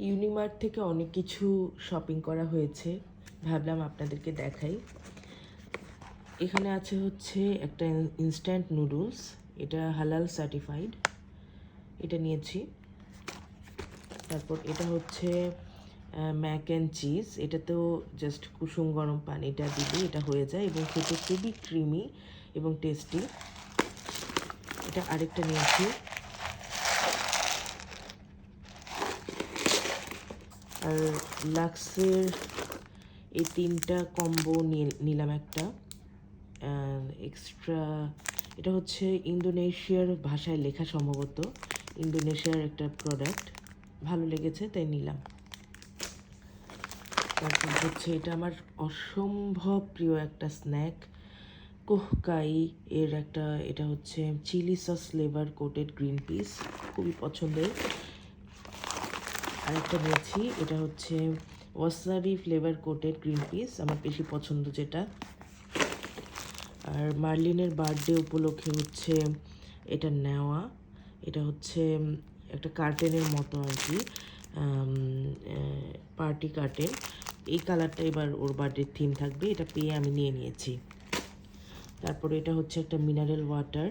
Unimart থেকে অনেক কিছু শপিং করা হয়েছে, ভাবলাম আপনাদেরকে দেখাই। এখানে আছে হচ্ছে একটা ইনস্ট্যান্ট নুডলস, এটা হালাল সার্টিফাইড, এটা নিয়েছি। তারপর এটা হচ্ছে ম্যাক অ্যান্ড চিজ, এটাতেও জাস্ট কুসুম গরম পানিটা দিলে এটা হয়ে যায় এবং খেতে খুবই ক্রিমি এবং টেস্টি। এটা আরেকটা নিয়েছি। আর লাক্সের এই তিনটা কম্বো নিলাম একটা এক্সট্রা। এটা হচ্ছে ইন্দোনেশিয়ার ভাষায় লেখা, সম্ভবত ইন্দোনেশিয়ার একটা প্রোডাক্ট, ভালো লেগেছে তাই নিলাম। তারপর হচ্ছে এটা আমার অসম্ভব প্রিয় একটা স্ন্যাক, কোহকাই এর একটা, এটা হচ্ছে chilli sauce flavour coated green peas, খুবই পছন্দের। আরেকটা নিয়েছি, এটা হচ্ছে wasabi flavour coated green peas, আমার বেশি পছন্দ যেটা। আর মার্লিনের বার্থডে উপলক্ষে হচ্ছে এটা নেওয়া, এটা হচ্ছে একটা কার্টেনের মতো আর কি, পার্টি কার্টেন। এই কালারটা এবার ওর বার্থডের থিম থাকবে, এটা পেয়ে আমি নিয়ে নিয়েছি। তারপরে এটা হচ্ছে একটা মিনারেল ওয়াটার,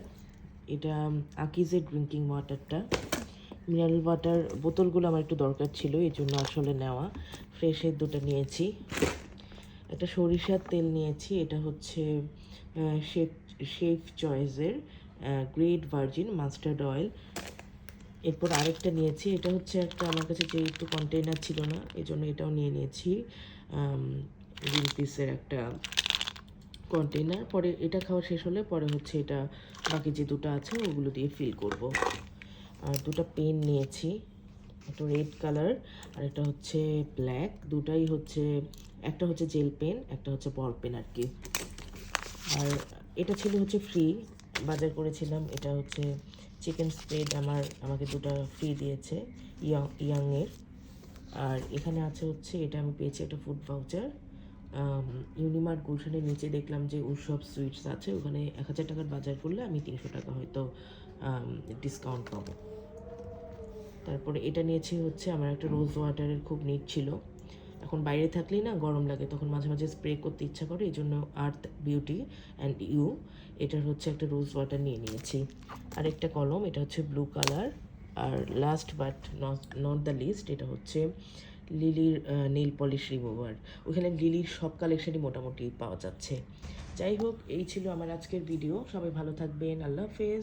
এটা আকিজের ড্রিঙ্কিং ওয়াটারটা। মিনারেল ওয়াটার বোতলগুলো আমার একটু দরকার ছিল, এই জন্য আসলে নেওয়া। ফ্রেশের দুটো নিয়েছি। একটা সরিষার তেল নিয়েছি, এটা হচ্ছে শেফ শেফ চয়েসের গ্রেট ভার্জিন মাস্টার্ড অয়েল। এরপর আরেকটা নিয়েছি, এটা হচ্ছে একটা, আমার কাছে যেহেতু কন্টেইনার ছিল না এই জন্য এটাও নিয়ে নিয়েছি, গ্রিন পিসের একটা কন্টেইনার। পরে এটা খাওয়া শেষ হলে পরে হচ্ছে এটা বাকি যে দুটো আছে ওগুলো দিয়ে ফিল করব। আর দুটো পেন নিয়েছি, একটা রেড কালার আর একটা হচ্ছে ব্ল্যাক, দুটাই হচ্ছে, একটা হচ্ছে জেল পেন, একটা হচ্ছে বল পেন আর কি। আর এটা ছিল হচ্ছে ফ্রি, বাজার করেছিলাম। এটা হচ্ছে চিকেন স্প্রেড, আমাকে দুটো ফ্রি দিয়েছে ইয়াংয়ের। আর এখানে আছে হচ্ছে, এটা আমি পেয়েছি একটা ফুড ভাউচার, ইউনিমার্ট গুলশানের নিচে দেখলাম যে উৎসব সুইটস আছে, ওখানে 1000 টাকার বাজার করলে আমি 300 টাকা হয়তো ডিসকাউন্ট পাবো। তারপরে এটা নিয়েছি হচ্ছে, আমার একটা রোজ ওয়াটারের খুব নিড ছিল, এখন বাইরে থাকলেই না গরম লাগে, তখন মাঝে মাঝে স্প্রে করতে ইচ্ছা করে, এই জন্য আর্থ বিউটি অ্যান্ড ইউ এটার হচ্ছে একটা রোজ ওয়াটার নিয়ে নিয়েছি। আর একটা কলম, এটা হচ্ছে ব্লু কালার। আর last but not the list, এটা হচ্ছে লিলির নেল পলিশ রিমুভার। ওখানে লিলির সব কালেকশনই মোটামুটি পাওয়া যাচ্ছে। যাই হোক, এই ছিল আমার আজকের ভিডিও, সবাই ভালো থাকবেন, আল্লাহ হাফেজ।